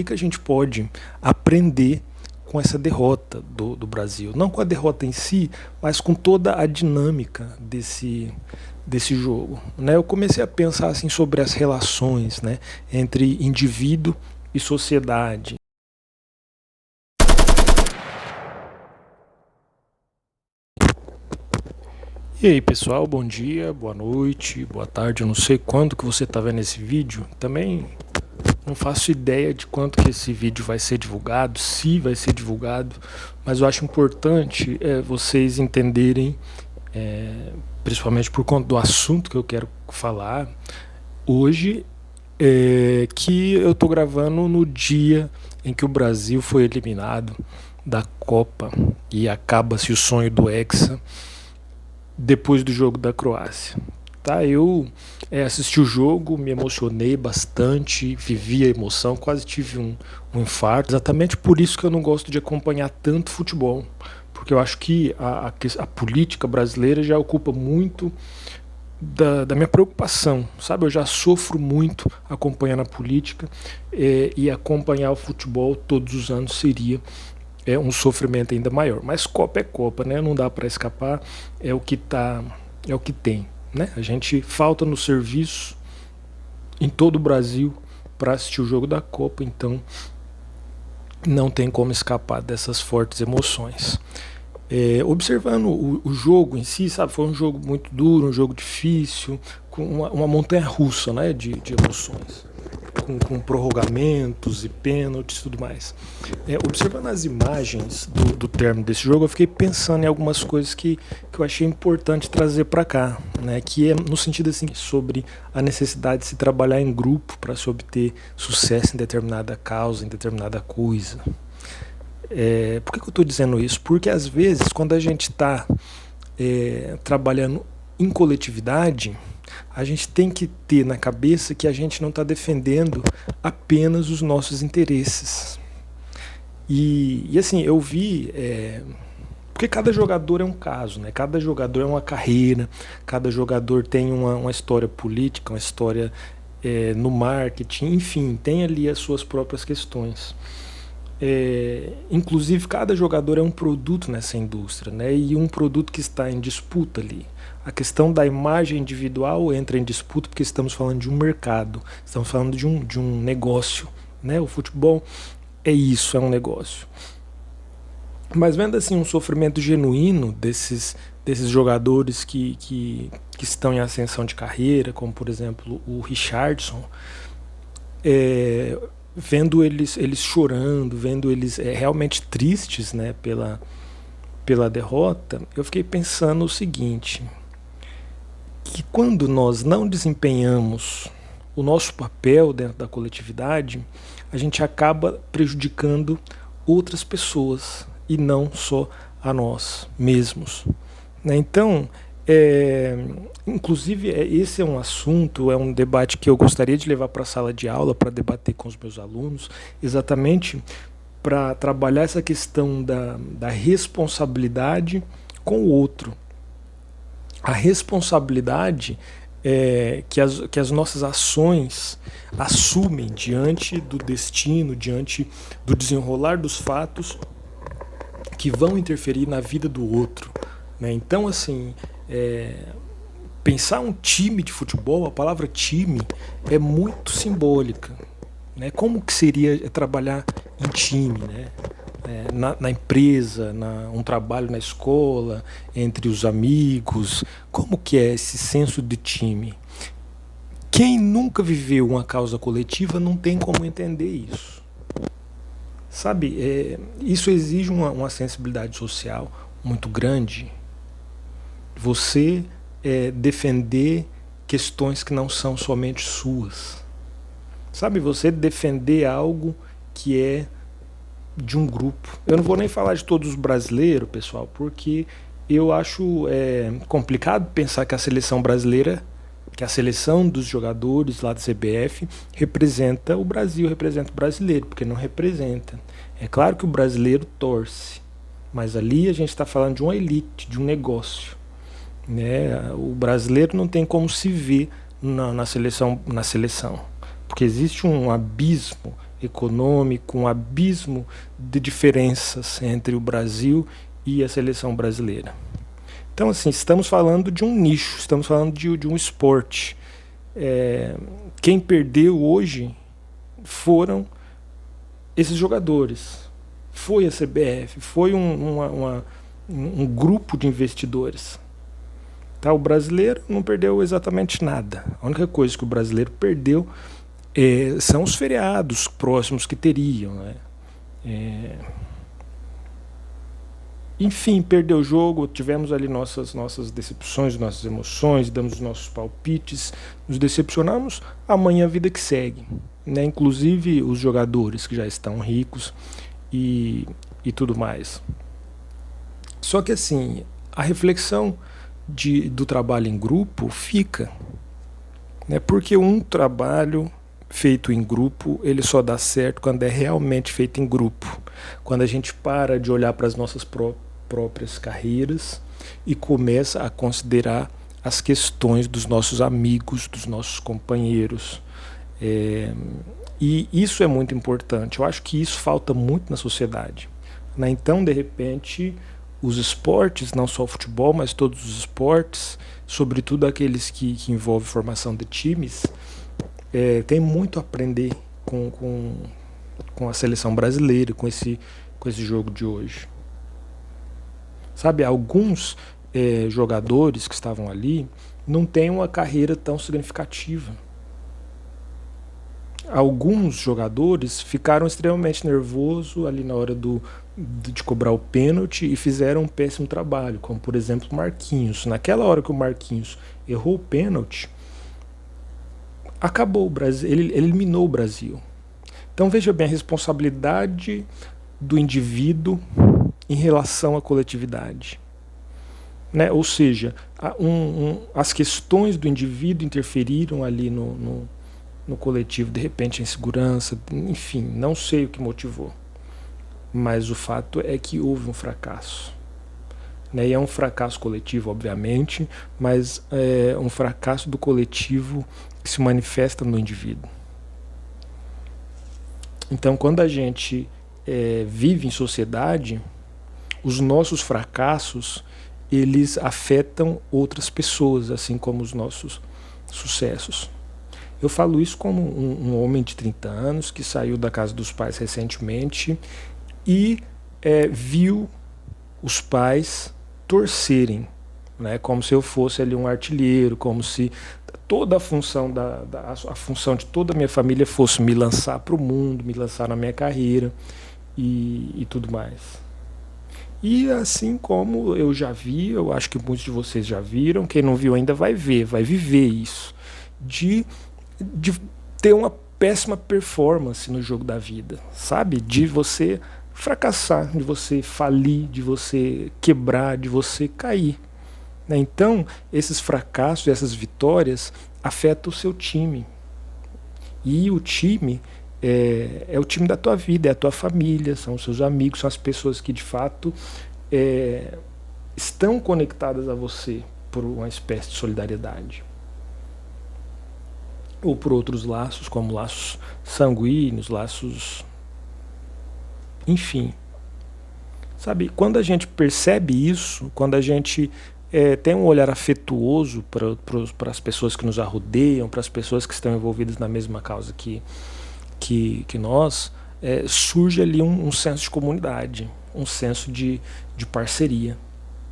que a gente pode aprender com essa derrota do Brasil? Não com a derrota em si, mas com toda a dinâmica desse jogo, né? Eu comecei a pensar assim sobre as relações, né, entre indivíduo e sociedade. E aí pessoal, bom dia, boa noite, boa tarde, eu não sei quando que você está vendo esse vídeo, também não faço ideia de quanto que esse vídeo vai ser divulgado, se vai ser divulgado, mas eu acho importante vocês entenderem, principalmente por conta do assunto que eu quero falar hoje, que eu estou gravando no dia em que o Brasil foi eliminado da Copa e acaba-se o sonho do Hexa depois do jogo da Croácia. Tá, eu assisti o jogo, me emocionei bastante, vivi a emoção, quase tive um infarto. Exatamente por isso que eu não gosto de acompanhar tanto futebol, porque eu acho que a política brasileira já ocupa muito da minha preocupação, sabe? Eu já sofro muito acompanhando a política, e acompanhar o futebol todos os anos seria um sofrimento ainda maior. Mas Copa é Copa, né? Não dá para escapar, é o que tá, é o que tem, né? A gente falta no serviço em todo o Brasil para assistir o jogo da Copa, então não tem como escapar dessas fortes emoções. Observando o jogo em si, sabe, foi um jogo muito duro, um jogo difícil, com uma montanha russa, né, de emoções, com prorrogamentos e pênaltis e tudo mais. Observando as imagens do término desse jogo, eu fiquei pensando em algumas coisas que eu achei importante trazer para cá, né, que é no sentido assim, sobre a necessidade de se trabalhar em grupo para se obter sucesso em determinada causa, em determinada coisa. Por que eu estou dizendo isso? Porque às vezes, quando a gente está trabalhando em coletividade, a gente tem que ter na cabeça que a gente não está defendendo apenas os nossos interesses. E assim, eu vi. Porque cada jogador é um caso, né? Cada jogador é uma carreira, cada jogador tem uma história política, uma história no marketing, enfim, tem ali as suas próprias questões. Inclusive cada jogador é um produto nessa indústria, né? E um produto que está em disputa ali. A questão da imagem individual entra em disputa porque estamos falando de um mercado, estamos falando de um negócio, né? O futebol é isso, é um negócio. Mas vendo assim um sofrimento genuíno desses jogadores que estão em ascensão de carreira, como por exemplo o Richarlison, vendo eles chorando, vendo eles realmente tristes, né, pela derrota, eu fiquei pensando o seguinte, que quando nós não desempenhamos o nosso papel dentro da coletividade, a gente acaba prejudicando outras pessoas e não só a nós mesmos, né? Então, inclusive, esse é um assunto, é um debate que eu gostaria de levar para a sala de aula, para debater com os meus alunos, exatamente para trabalhar essa questão da responsabilidade com o outro. A responsabilidade que as nossas ações assumem diante do destino, diante do desenrolar dos fatos que vão interferir na vida do outro, né? Então, assim, pensar um time de futebol, a palavra time é muito simbólica, né? Como que seria trabalhar em time, né? Na empresa, um trabalho na escola, entre os amigos, como que é esse senso de time? Quem nunca viveu uma causa coletiva não tem como entender isso. Sabe, isso exige uma sensibilidade social muito grande. Você defender questões que não são somente suas. Sabe, você defender algo que é de um grupo. Eu não vou nem falar de todos os brasileiros, pessoal, porque eu acho complicado pensar que a seleção brasileira, que a seleção dos jogadores lá da CBF representa o Brasil, representa o brasileiro, porque não representa. É claro que o brasileiro torce, mas ali a gente está falando de uma elite, de um negócio, né? O brasileiro não tem como se ver na seleção, porque existe um abismo econômico, um abismo de diferenças entre o Brasil e a seleção brasileira. Então, assim, estamos falando de um nicho, estamos falando de um esporte. Quem perdeu hoje foram esses jogadores. Foi a CBF, foi um grupo de investidores. Tá? O brasileiro não perdeu exatamente nada. A única coisa que o brasileiro perdeu são os feriados próximos que teriam. Né? Enfim, perdeu o jogo, tivemos ali nossas decepções, nossas emoções, damos os nossos palpites, nos decepcionamos, amanhã a vida que segue. Né? Inclusive os jogadores que já estão ricos e tudo mais. Só que assim, a reflexão do trabalho em grupo fica. Né? Porque um trabalho feito em grupo, ele só dá certo quando é realmente feito em grupo. Quando a gente para de olhar para as nossas próprias carreiras e começa a considerar as questões dos nossos amigos, dos nossos companheiros. E isso é muito importante. Eu acho que isso falta muito na sociedade. Né? Então, de repente, os esportes, não só o futebol, mas todos os esportes, sobretudo aqueles que envolvem formação de times, tem muito a aprender com a seleção brasileira, com esse jogo de hoje. Sabe, alguns jogadores que estavam ali não têm uma carreira tão significativa. Alguns jogadores ficaram extremamente nervosos ali na hora de cobrar o pênalti e fizeram um péssimo trabalho, como por exemplo o Marquinhos. Naquela hora que o Marquinhos errou o pênalti, acabou o Brasil, ele eliminou o Brasil. Então veja bem a responsabilidade do indivíduo em relação à coletividade. Né? Ou seja, as questões do indivíduo interferiram ali no coletivo, de repente a insegurança, enfim, não sei o que motivou. Mas o fato é que houve um fracasso. Né? E é um fracasso coletivo, obviamente, mas é um fracasso do coletivo que se manifesta no indivíduo. Então, quando a gente vive em sociedade, os nossos fracassos, eles afetam outras pessoas, assim como os nossos sucessos. Eu falo isso como um homem de 30 anos que saiu da casa dos pais recentemente e viu os pais torcerem, né, como se eu fosse ali um artilheiro, como se toda a função a função de toda a minha família fosse me lançar para o mundo, me lançar na minha carreira e tudo mais. E assim como eu já vi, eu acho que muitos de vocês já viram, quem não viu ainda vai ver, vai viver isso, de ter uma péssima performance no jogo da vida, sabe? De você fracassar, de você falir, de você quebrar, de você cair. Então, esses fracassos, essas vitórias afetam o seu time. E o time é o time da tua vida, é a tua família, são os seus amigos, são as pessoas que de fato estão conectadas a você por uma espécie de solidariedade. Ou por outros laços, como laços sanguíneos, laços... Enfim. Sabe, quando a gente percebe isso, quando a gente tem um olhar afetuoso para as pessoas que nos rodeiam, para as pessoas que estão envolvidas na mesma causa que nós, surge ali um senso de comunidade, um senso de parceria.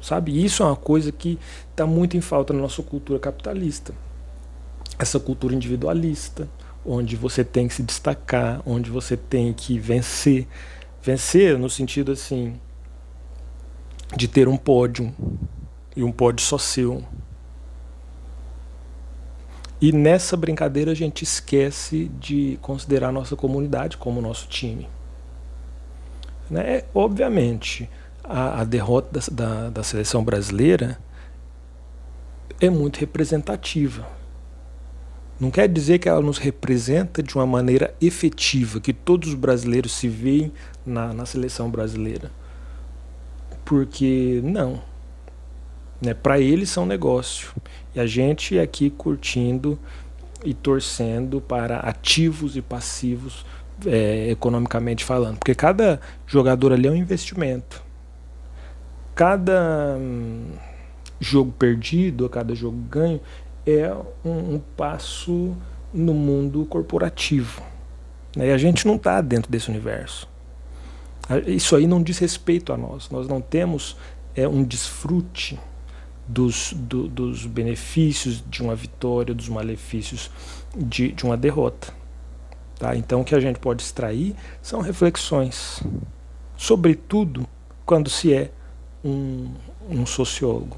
Sabe? E isso é uma coisa que está muito em falta na nossa cultura capitalista. Essa cultura individualista, onde você tem que se destacar, onde você tem que vencer. Vencer no sentido assim de ter um pódio, e um pódio só seu. E nessa brincadeira a gente esquece de considerar a nossa comunidade como nosso time. Né? Obviamente, a derrota da seleção brasileira é muito representativa. Não quer dizer que ela nos representa de uma maneira efetiva, que todos os brasileiros se veem na seleção brasileira. Porque não. Né? Para eles são negócio. E a gente aqui curtindo e torcendo para ativos e passivos economicamente falando, porque cada jogador ali é um investimento. Cada jogo perdido, a cada jogo ganho, é um passo no mundo corporativo. E a gente não está dentro desse universo. Isso aí não diz respeito a nós. Nós não temos um desfrute dos benefícios de uma vitória, dos malefícios de uma derrota. Tá? Então o que a gente pode extrair são reflexões, sobretudo quando se é um sociólogo.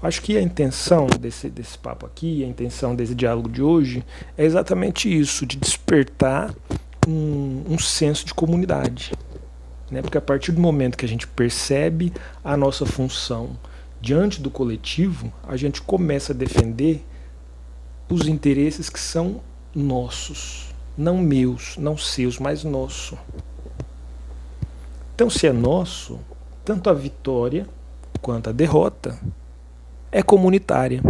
Acho que a intenção desse papo aqui, a intenção desse diálogo de hoje é exatamente isso, de despertar um senso de comunidade. Né? Porque a partir do momento que a gente percebe a nossa função diante do coletivo, a gente começa a defender os interesses que são nossos, não meus, não seus, mas nosso. Então, se é nosso, tanto a vitória quanto a derrota é comunitária.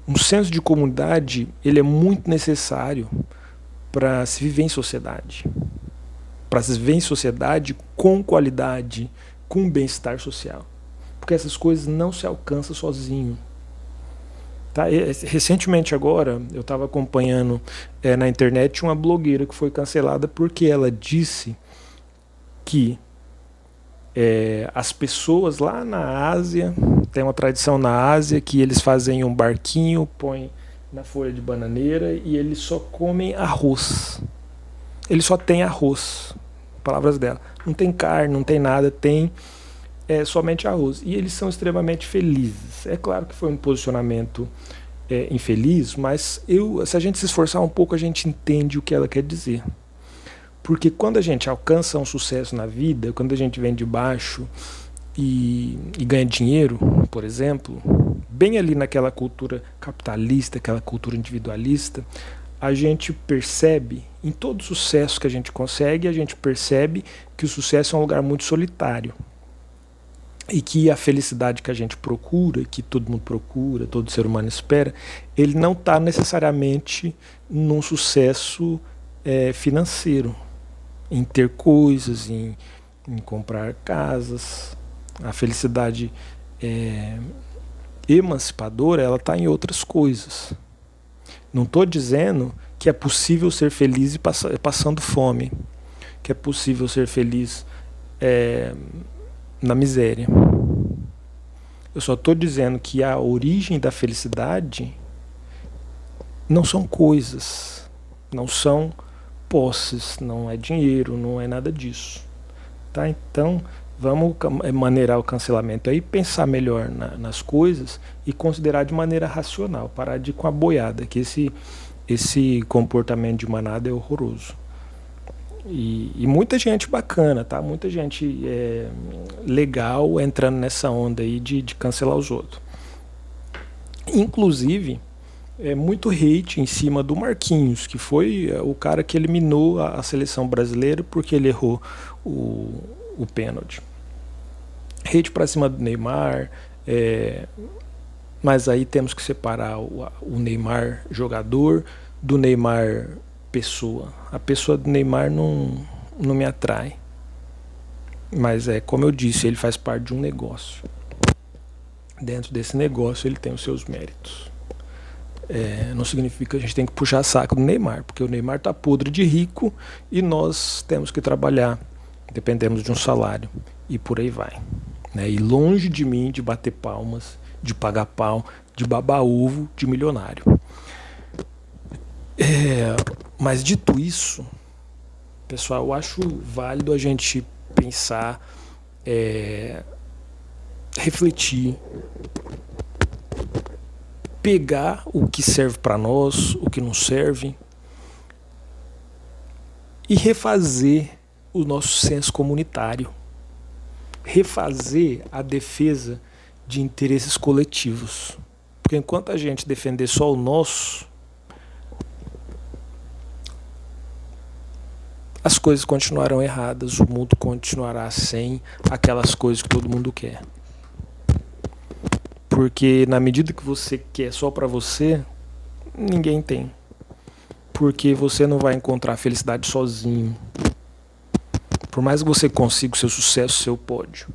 Um senso de comunidade, ele é muito necessário para se viver em sociedade. Para se viver em sociedade com qualidade, com bem-estar social. Porque essas coisas não se alcançam sozinho. Tá? Recentemente agora, eu estava acompanhando na internet uma blogueira que foi cancelada porque ela disse que as pessoas lá na Ásia, tem uma tradição na Ásia que eles fazem um barquinho, põem na folha de bananeira e eles só comem arroz. Eles só têm arroz. Palavras dela. Não tem carne, não tem nada, tem somente arroz. E eles são extremamente felizes. É claro que foi um posicionamento infeliz, mas se a gente se esforçar um pouco, a gente entende o que ela quer dizer. Porque quando a gente alcança um sucesso na vida, quando a gente vem de baixo e ganha dinheiro, por exemplo, bem ali naquela cultura capitalista, aquela cultura individualista, a gente percebe, em todo sucesso que a gente consegue, a gente percebe que o sucesso é um lugar muito solitário. E que a felicidade que a gente procura, que todo mundo procura, todo ser humano espera, ele não está necessariamente num sucesso financeiro, em ter coisas, em comprar casas. A felicidade emancipadora, ela está em outras coisas. Não estou dizendo que é possível ser feliz passando fome, que é possível ser feliz na miséria. Eu só estou dizendo que a origem da felicidade não são coisas, não são posses, não é dinheiro, não é nada disso. Tá? Então, vamos maneirar o cancelamento aí, pensar melhor nas coisas e considerar de maneira racional, parar de ir com a boiada, que esse comportamento de manada é horroroso. E muita gente bacana, tá? Muita gente legal entrando nessa onda aí de cancelar os outros. Inclusive, muito hate em cima do Marquinhos, que foi o cara que eliminou a seleção brasileira porque ele errou o pênalti. Hate pra cima do Neymar, mas aí temos que separar o Neymar jogador do Neymar pessoa. A pessoa do Neymar não me atrai. Mas como eu disse, ele faz parte de um negócio. Dentro desse negócio ele tem os seus méritos. Não significa que a gente tem que puxar saco do Neymar, porque o Neymar tá podre de rico e nós temos que trabalhar, dependemos de um salário e por aí vai. Né? E longe de mim de bater palmas, de pagar pau, de babar ovo de milionário. Mas dito isso, pessoal, eu acho válido a gente pensar, refletir, pegar o que serve para nós, o que não serve, e refazer o nosso senso comunitário, refazer a defesa de interesses coletivos. Porque enquanto a gente defender só o nosso, as coisas continuarão erradas, o mundo continuará sem aquelas coisas que todo mundo quer. Porque na medida que você quer só para você, ninguém tem. porque você não vai encontrar felicidade sozinho. Por mais que você consiga o seu sucesso, seu pódio,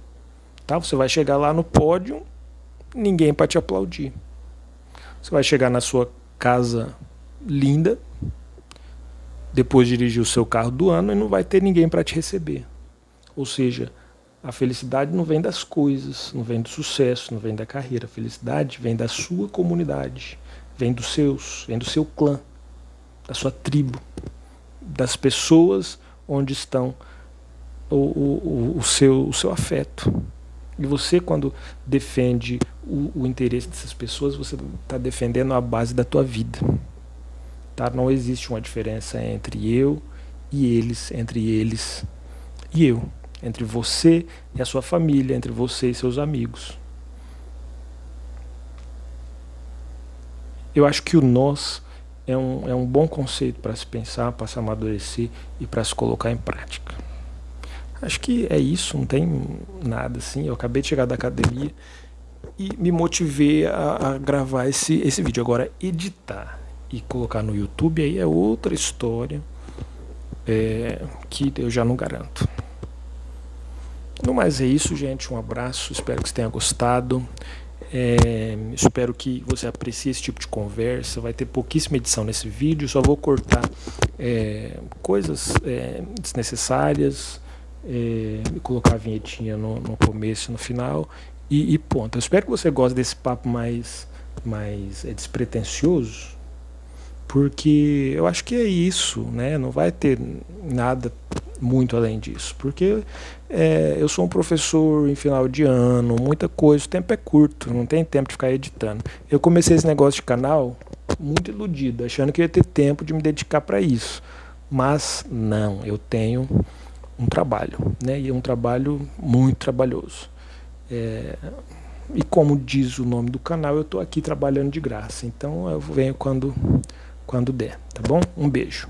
tá? Você vai chegar lá no pódio, ninguém para te aplaudir. Você vai chegar na sua casa linda, depois dirigir o seu carro do ano e não vai ter ninguém para te receber. Ou seja, a felicidade não vem das coisas, não vem do sucesso, não vem da carreira. A felicidade vem da sua comunidade, vem dos seus, vem do seu clã, da sua tribo, das pessoas onde estão o seu afeto. E você, quando defende o interesse dessas pessoas, você está defendendo a base da tua vida. Tá? Não existe uma diferença entre eu e eles, entre eles e eu. Entre você e a sua família, entre você e seus amigos. Eu acho que o nós é um bom conceito para se pensar, para se amadurecer e para se colocar em prática. Acho que é isso, não tem nada assim. Eu acabei de chegar da academia e me motivei a gravar esse vídeo. Agora, editar e colocar no YouTube aí é outra história que eu já não garanto. No mais é isso, gente. Um abraço, espero que você tenha gostado. Espero que você aprecie esse tipo de conversa. Vai ter pouquíssima edição nesse vídeo. Só vou cortar coisas desnecessárias, colocar a vinhetinha no começo e no final e ponto. Eu espero que você goste desse papo mais despretensioso, porque eu acho que é isso, né? Não vai ter nada muito além disso, porque eu sou um professor em final de ano, muita coisa, o tempo é curto, não tem tempo de ficar editando. Eu comecei esse negócio de canal muito iludido, achando que eu ia ter tempo de me dedicar para isso, mas não, eu tenho um trabalho, né? E é um trabalho muito trabalhoso. E como diz o nome do canal, eu estou aqui trabalhando de graça, então eu venho quando der, tá bom? Um beijo.